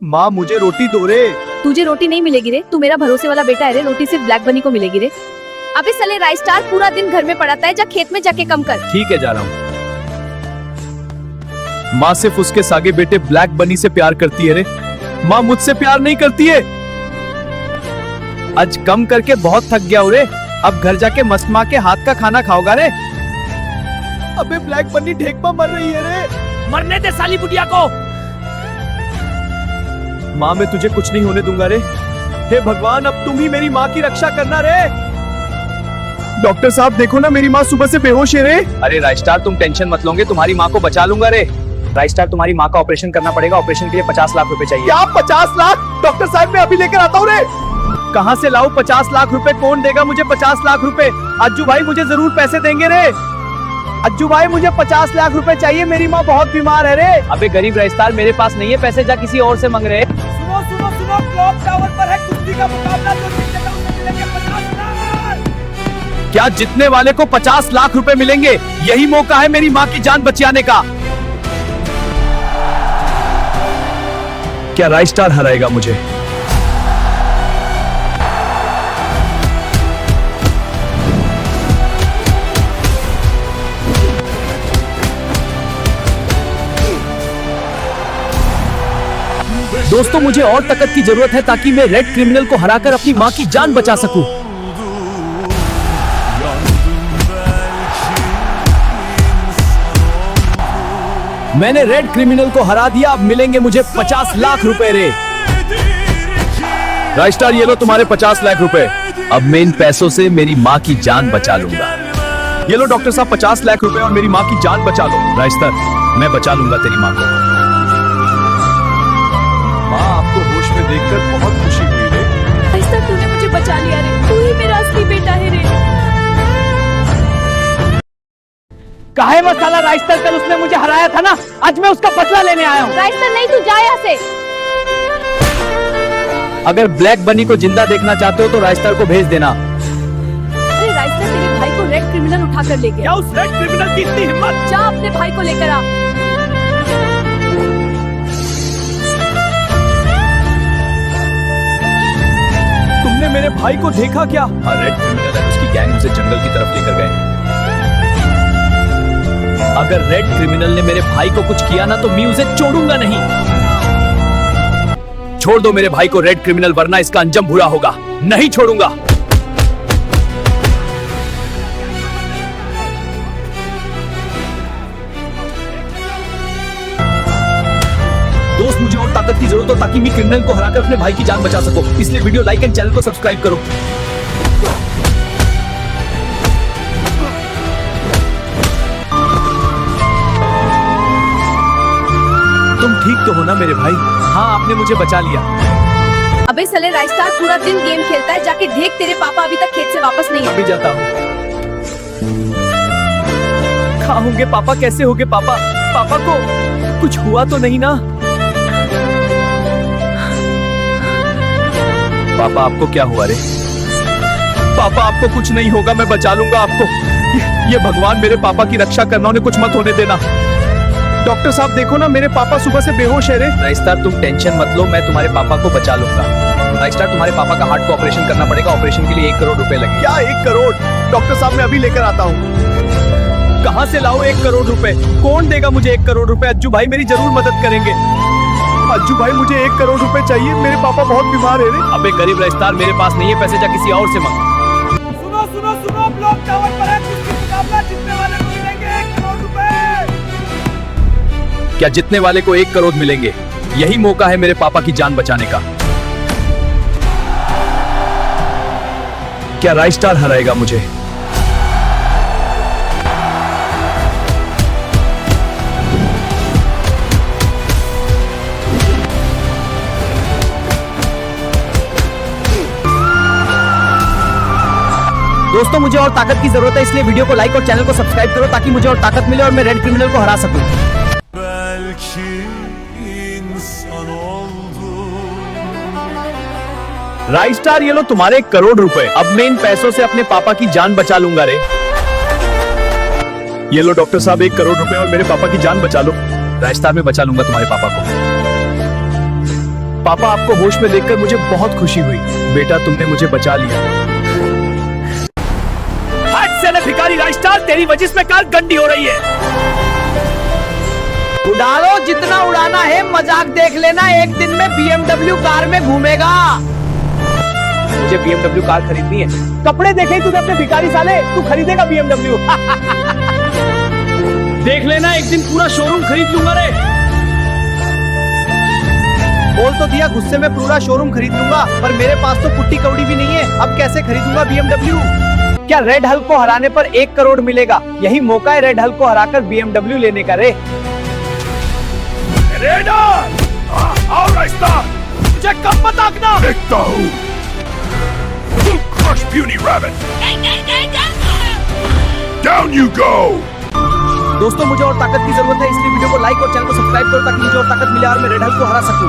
माँ मुझे रोटी दो रे। तुझे रोटी नहीं मिलेगी रे, तू मेरा भरोसे वाला बेटा है रे, रोटी सिर्फ ब्लैक बनी को मिलेगी रे। अबे साले राइस स्टार पूरा दिन घर में पड़ाता है, जा खेत में जाके कम कर। ठीक है जा रहा हूँ। माँ सिर्फ उसके सागे बेटे ब्लैक बनी से प्यार करती है रे, माँ मुझसे प्यार नहीं करती है। आज कम करके बहुत थक गया हूँ रे, अब घर जाके मस्त माँ के हाथ का खाना खाओगा रे। अबे ब्लैक बनी ढेकमा मर रही है रे। मरने दे साली बुढ़िया को। माँ मैं तुझे कुछ नहीं होने दूंगा रे। हे भगवान अब तुम ही मेरी माँ की रक्षा करना रे। डॉक्टर साहब देखो ना मेरी माँ सुबह से बेहोश है रे। अरे राइस स्टार तुम टेंशन मत लोगे, तुम्हारी माँ को बचा लूंगा रे। राइस स्टार तुम्हारी माँ का ऑपरेशन करना पड़ेगा, ऑपरेशन के लिए 50 लाख रुपए चाहिए। क्या 50 लाख? डॉक्टर साहब मैं अभी लेकर आता हूँ रे। कहाँ से लाऊं 50 लाख रुपए? कौन देगा मुझे 50 लाख रुपए? अज्जू भाई मुझे जरूर पैसे देंगे रे। अज्जू भाई मुझे 50 लाख रुपए चाहिए, मेरी माँ बहुत बीमार है रे। अबे गरीब राइस स्टार मेरे पास नहीं है पैसे, जा किसी और से मांग रहे। सुनो सुनो सुनो, क्लॉक टावर पर है कुश्ती का मुकाबला, जो जीतेगा उसे मिलेंगे 50 लाख। क्या जीतने वाले को 50 लाख रुपए मिलेंगे? यही मौका है मेरी माँ की जान बचाने का। क्या राइस स्टार हराएगा मुझे? दोस्तों मुझे और ताकत की जरूरत है ताकि मैं रेड क्रिमिनल को हराकर अपनी माँ की जान बचा सकूं। मैंने रेड क्रिमिनल को हरा दिया, अब मिलेंगे मुझे 50 लाख रुपए रे। राइस स्टार ये लो तुम्हारे 50 लाख रुपए। अब मैं इन पैसों से मेरी माँ की जान बचा लूंगा। ये लो डॉक्टर साहब 50 लाख रुपए और मेरी माँ की जान बचा लो। राइस स्टार मैं बचा लूंगा तेरी माँ को। माँ आपको होश में देखकर बहुत खुशी हुई रे। राइस स्टार तूने मुझे बचा लिया रे, तू ही मेरा असली बेटा है रे। काहे मसाला राइस स्टार, कल उसने मुझे हराया था ना, आज मैं उसका बदला लेने आया हूँ। राइस स्टार नहीं, तू जा यहाँ से। अगर ब्लैक बनी को जिंदा देखना चाहते हो तो राइस स्टार को भेज देना। अरे राइस स्टार तेरे भाई को रेड क्रिमिनल उठा कर ले गया। क्या उस रेड क्रिमिनल की इतनी हिम्मत? जा अपने भाई को लेकर आ। तुमने मेरे भाई को देखा क्या? हाँ रेड क्रिमिनल है, उसकी गैंग उसे जंगल की तरफ लेकर गए। अगर रेड क्रिमिनल ने मेरे भाई को कुछ किया ना तो मैं उसे छोड़ूंगा नहीं। छोड़ दो मेरे भाई को रेड क्रिमिनल, वरना इसका अंजाम बुरा होगा। नहीं छोड़ूंगा। दोस्त मुझे और ताकत की जरूरत हो ताकि मैं क्रिमिनल को हराकर अपने भाई की जान बचा सकूं, इसलिए वीडियो लाइक एंड चैनल को सब्सक्राइब करो। तुम ठीक तो हो ना मेरे भाई? हाँ आपने मुझे बचा लिया। अबे साले राइस स्टार पूरा दिन गेम खेलता है, जाके देख तेरे पापा अभी तक खेत से वापस नहीं आए। अभी जाता हूँ। कहाँ होंगे पापा? कैसे होंगे पापा? पापा को कुछ हुआ तो नहीं ना? पापा आपको क्या हुआ रे? पापा आपको कुछ नहीं होगा, मैं बचा लूंगा आपको। ये भगवान मेरे पापा की रक्षा करना, उन्हें कुछ मत होने देना। डॉक्टर साहब देखो ना मेरे पापा सुबह से बेहोश है रे। राइस स्टार तुम टेंशन मत लो, मैं तुम्हारे पापा को बचा लूंगा। राइस स्टार तुम्हारे पापा का हार्ट को ऑपरेशन करना पड़ेगा, ऑपरेशन के लिए 1 करोड़ रुपए लगेंगे। क्या 1 करोड़? डॉक्टर साहब मैं अभी लेकर आता हूँ। कहाँ से लाऊं 1 करोड़ रुपए? कौन देगा मुझे 1 करोड़ रुपए? अज्जू भाई मेरी जरूर मदद करेंगे। अज्जू भाई मुझे 1 करोड़ रुपए चाहिए, मेरे पापा बहुत बीमार है रे। अबे गरीब राइस स्टार मेरे पास नहीं है पैसे, जा किसी और से मांग। सुनो सुनो सुनो, ब्लॉक टावर पर है कुश्ती मुकाबला, जीतने वाले को मिलेंगे 1 करोड़ रुपए। क्या जीतने वाले को 1 करोड़ मिलेंगे? यही मौका है मेरे पापा की जान बचाने का। क्या राइस स्टार हराएगा मुझे? दोस्तों मुझे और ताकत की जरूरत है, इसलिए वीडियो को लाइक और चैनल को सब्सक्राइब करो ताकि मुझे और ताकत मिले और मैं रेड क्रिमिनल को हरा सकूं। राइस स्टार ये लो तुम्हारे 1 करोड़ रुपए। अब मैं इन पैसों से अपने पापा की जान बचा लूंगा रे। ये लो डॉक्टर साहब 1 करोड़ रुपए और मेरे पापा की जान बचा लो। राइस स्टार में बचा लूंगा तुम्हारे पापा को। पापा आपको होश में देखकर मुझे बहुत खुशी हुई। बेटा तुमने मुझे बचा लिया। हट साले भिखारी राजस्टार, तेरी वजह से कार गंदी हो रही है। उड़ा लो जितना उड़ाना है, मजाक देख लेना, एक दिन में BMW कार में घूमेगा। मुझे BMW कार खरीदनी है। कपड़े देखे तूने अपने भिखारी साले, तू खरीदेगा BMW। देख लेना एक दिन पूरा शोरूम खरीद लूंगा रे। बोल तो दिया गुस्से में पूरा शोरूम खरीद लूंगा, पर मेरे पास तो कुट्टी कौड़ी भी नहीं है, अब कैसे खरीदूंगा BMW। क्या रेड हल्क को हराने पर 1 करोड़ मिलेगा? यही मौका है रेड हल्क को हराकर BMW लेने का रे। आओ राजस्टार, मुझे कब मत आंकना। देखता हूँ। Crush Puny Rabbit. Down you go. दोस्तों मुझे और ताकत की जरूरत है, इसलिए वीडियो को लाइक और चैनल को सब्सक्राइब करो ताकि मुझे और ताकत मिले और मैं रेड हल्क को हरा सकूं।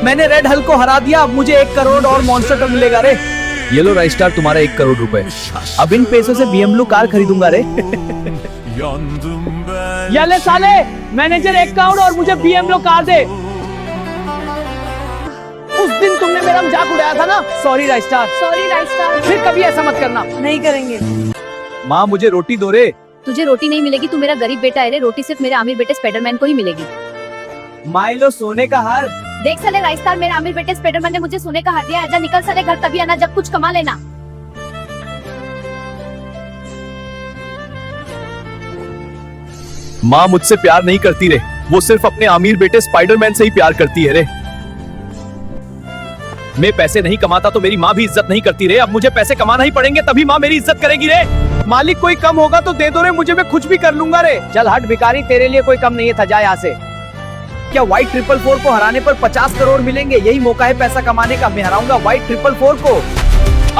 मैंने रेड हल्क को हरा दिया, अब मुझे 1 करोड़ और मॉन्स्टर ट्रक मिलेगा रे। ये लो राजस्टार, तुम्हारा 1 करोड़ रुपए। अब इन पैसों से BMW कार खरीदूंगा रे। ये ले साले, मैनेजर 1 करोड़ और मुझे BMW कार दे। उस दिन तुमने मेरा मजाक उड़ाया था ना, सॉरी राजस्टार। सॉरी राजस्टार। फिर कभी ऐसा मत करना। नहीं करेंगे। माँ मुझे रोटी दो रे। तुझे रोटी नहीं मिलेगी, तू मेरा गरीब बेटा है रे। रोटी सिर्फ मेरे अमीर बेटे स्पाइडरमैन को ही मिलेगी। माइलो सोने का हार। देख साले राजस्टार, मेरे अमीर बेटे स्पाइडरमैन ने मुझे सोने का हार दिया। आजा निकल साले घर, तभी आना जब कुछ कमा लेना। माँ मुझसे प्यार नहीं करती रे, वो सिर्फ अपने अमीर बेटे स्पाइडरमैन से ही प्यार करती है रे। मैं पैसे नहीं कमाता तो मेरी माँ भी इज्जत नहीं करती रे। अब मुझे पैसे कमाना ही पड़ेंगे, तभी माँ मेरी इज्जत करेगी रे। मालिक कोई कम होगा तो दे दो रे मुझे, मैं कुछ भी कर लूंगा रे। चल हट भिखारी, तेरे लिए कोई कम नहीं है, था जा यहाँ से। क्या व्हाइट 444 को हराने पर 50 करोड़ मिलेंगे? यही मौका है पैसा कमाने का। मैं हराऊंगा व्हाइट 444 को।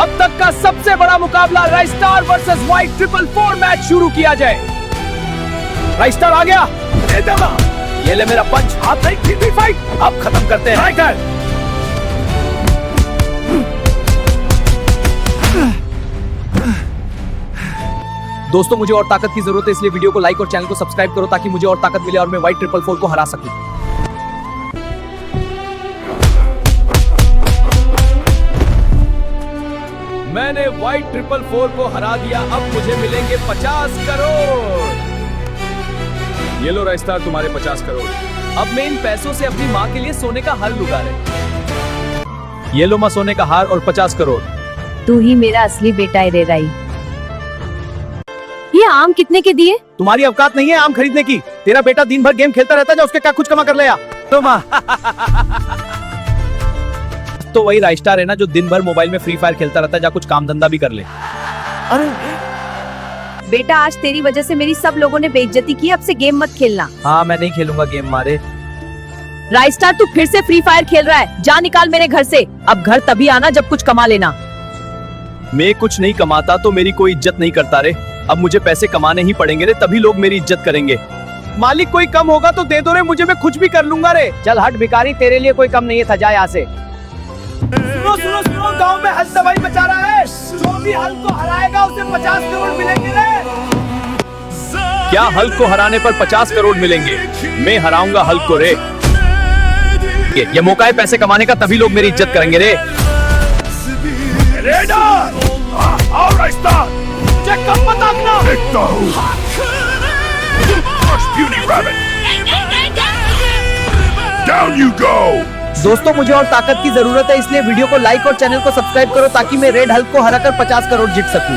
अब तक का सबसे बड़ा मुकाबला राजस्टार वर्सेस व्हाइट 444 मैच शुरू किया जाए। राजस्टार आ गया। ये ले मेरा पंच, हाथ नहीं फिर भी फाइट। अब खत्म करते हैं। राइटर दोस्तों मुझे और ताकत की जरूरत है, इसलिए वीडियो को लाइक और चैनल को सब्सक्राइब करो ताकि मुझे और ताकत मिले और मैं व्हाइट 444 को हरा सकूं। मैंने व्हाइट 444 को हरा दिया, अब मुझे मिलेंगे 50 करोड़। ये लो राजस्टार, तुम्हारे 50 करोड़। अब मैं इन पैसों से अपनी माँ के लिए सोने का हार लूंगा रे। ये लो माँ सोने का हार और 50 करोड़। तू ही मेरा असली बेटा है रे राई। ये आम कितने के दिए? तुम्हारी औकात नहीं है आम खरीदने की। तेरा बेटा दिन भर गेम खेलता रहता है, उसके क्या कुछ कमा कर ले आ। तो माँ तो वही राजस्टार है ना जो दिन भर मोबाइल में फ्री फायर खेलता रहता है, जा कुछ काम धंधा भी कर ले। अरे बेटा, आज तेरी वजह से मेरी सब लोगों ने बेइज्जती की, अब से गेम मत खेलना। हाँ मैं नहीं खेलूंगा गेम मारे। राजस्टार तू फिर से फ्री फायर खेल रहा है, जा निकाल मेरे घर से। अब घर तभी आना जब कुछ कमा लेना। मैं कुछ नहीं कमाता तो मेरी कोई इज्जत नहीं करता रे। अब मुझे पैसे कमाने ही पड़ेंगे रे, तभी लोग मेरी इज्जत करेंगे। मालिक कोई कम होगा तो दे दो रे मुझे, मैं कुछ भी कर लूंगा रे। चल हट भिखारी, तेरे लिए कोई कम नहीं है, था जा यहाँ से। सुनो सुनो सुनो, गांव में हल दवाई मचा रहा है, जो भी हल को हराएगा उसे 50 करोड़ मिलेंगे रे। क्या हल्क को हराने पर 50 करोड़ मिलेंगे? मैं हराऊंगा हल्क को रे। ये मौका है पैसे कमाने का, तभी लोग मेरी इज्जत करेंगे रे। आओ राजस्टार, मुझे कम मत आंकना। देखता हूँ। Crush Puny Rabbit. Down you go. दोस्तों मुझे और ताकत की जरूरत है, इसलिए वीडियो को लाइक और चैनल को सब्सक्राइब करो ताकि मैं रेड हल्क को हराकर 50 करोड़ जीत सकूं।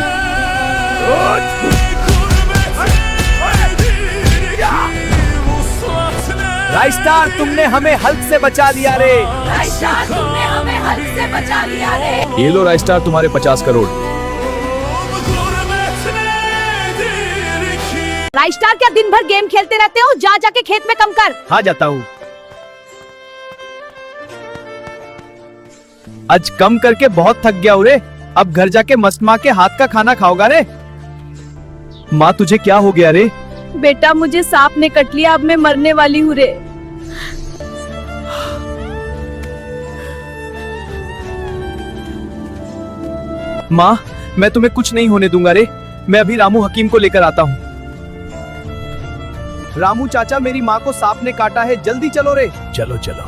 राजस्टार तुमने हमें हल्क से बचा लिया रे। राजस्टार तुमने हमें हल्क से बचा लिया रे। ये लो राजस्टार, तुम्हारे 50 करोड़। राजस्टार क्या दिन भर गेम खेलते रहते हो? जा जाके खेत में कम कर। हाँ जाता हूँ। आज कम करके बहुत थक गया हूँ रे। अब घर जाके मस्त माँ के हाथ का खाना खाओगा रे। माँ तुझे क्या हो गया रे? बेटा मुझे सांप ने कट लिया, अब मैं मरने वाली हूँ रे। माँ मैं तुम्हें कुछ नहीं होने दूंगा रे। मैं अभी रामू हकीम को लेकर आता हूँ। रामू चाचा, मेरी माँ को सांप ने काटा है, जल्दी चलो रे। चलो चलो।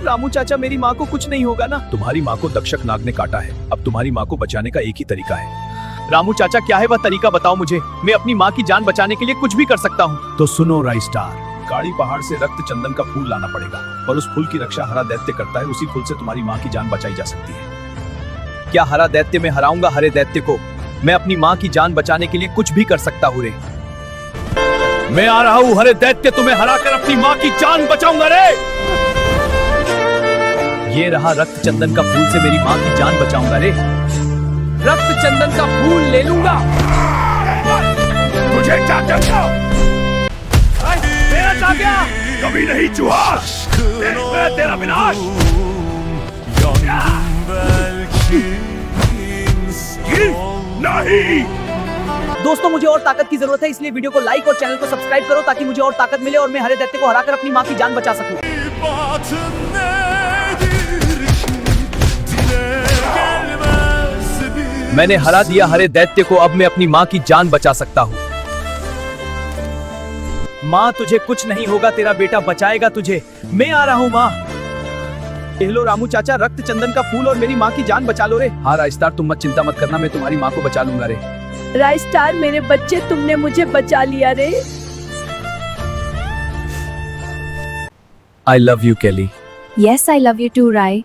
रामू चाचा, मेरी माँ को कुछ नहीं होगा ना? तुम्हारी माँ को दक्षक नाग ने काटा है, अब तुम्हारी माँ को बचाने का एक ही तरीका है। रामू चाचा, क्या है वह तरीका, बताओ मुझे। मैं अपनी माँ की जान बचाने के लिए कुछ भी कर सकता हूँ। तो सुनो राई स्टार, गाड़ी पहाड़ से रक्त चंदन का फूल लाना पड़ेगा और उस फूल की रक्षा हरा दैत्य करता है। उसी फूल से तुम्हारी माँ की जान बचाई जा सकती है। क्या हरा दैत्य में हराऊंगा हरे दैत्य को? मैं अपनी माँ की जान बचाने के लिए कुछ भी कर सकता हूँ रे। मैं आ रहा हूँ हरे दैत्य, तुम्हें हराकर अपनी माँ की जान बचाऊंगा रे। ये रहा रक्त चंदन का फूल, से मेरी माँ की जान बचाऊंगा रे। रक्त चंदन का फूल ले लूंगा। तुझे क्या करना? मेरा जा गया। कभी नहीं चूहा, तेरा विनाश। नहीं। दोस्तों, मुझे और ताकत की जरूरत है, इसलिए वीडियो को लाइक और चैनल को सब्सक्राइब करो ताकि मुझे और ताकत मिले और मैं हरे दैत्य को हराकर अपनी माँ की जान बचा सकूं। मैंने हरा दिया हरे दैत्य को, अब मैं अपनी माँ की जान बचा सकता हूँ। माँ, तुझे कुछ नहीं होगा, तेरा बेटा बचाएगा तुझे। मैं आ रहा हूँ माँ। हेलो रामू चाचा, रक्त चंदन का फूल और मेरी माँ की जान बचा लो रे। हाँ राइस्टार, तुम मत चिंता मत करना, मैं तुम्हारी माँ को बचा लूंगा रे। राई स्टार, मेरे बच्चे, तुमने मुझे बचा लिया रे। I love you Kelly. Yes, I love you too Rai.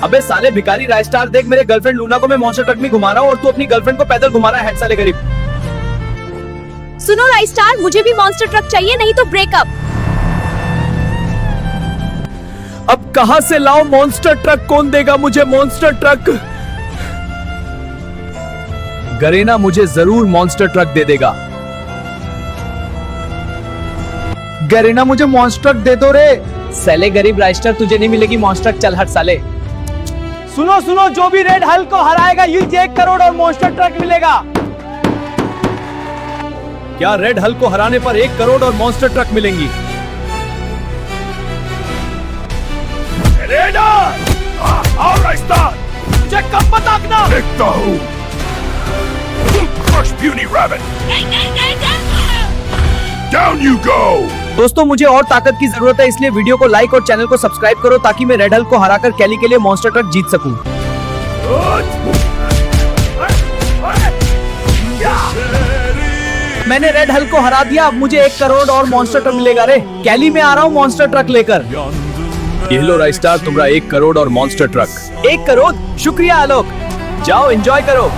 अबे साले भिखारी राइस्टार, देख मेरे गर्लफ्रेंड लूना को मैं मॉन्स्टर ट्रक में घुमा रहा हूँ और तू अपनी गर्लफ्रेंड को पैदल घुमा रहा है, हेड साले गरीब। सुनो राई स्टार, मुझे भी मॉन्स्टर ट्रक चाहिए, नहीं तो ब्रेकअप। अब कहां से लाओ मॉन्स्टर ट्रक? कौन देगा मुझे मॉन्स्टर ट्रक? गरेना मुझे जरूर मॉन्स्टर ट्रक दे देगा। गरेना मुझे मॉन्स्टर ट्रक दे दो रे। साले गरीब राइस्टर, तुझे नहीं मिलेगी मॉन्स्टर ट्रक, चल हट साले। सुनो सुनो, जो भी रेड हल्क को हराएगा ये 1 करोड़ और मॉन्स्टर ट्रक मिलेगा। क्या रेड हल्क को हराने पर 1 करोड़ और मॉन्स्टर ट्रक मिलेंगी? All right, start. मुझे कब बताना? देखता हूँ। Crush puny rabbit. Down you go. दोस्तों, मुझे और ताकत की जरूरत है, इसलिए वीडियो को लाइक और चैनल को सब्सक्राइब करो ताकि मैं रेड हल्क को हराकर कैली के लिए मॉन्स्टर ट्रक जीत सकूं। मैंने रेड हल्क को हरा दिया, अब मुझे 1 करोड़ और मॉन्स्टर ट्रक मिलेगा रे। कैली में आ रहा हूँ मॉन्स्टर ट्रक लेकर। ये लो राइस्टार, तुम्हारा 1 करोड़ और मॉन्स्टर ट्रक। 1 करोड़? शुक्रिया आलोक। जाओ एंजॉय करो।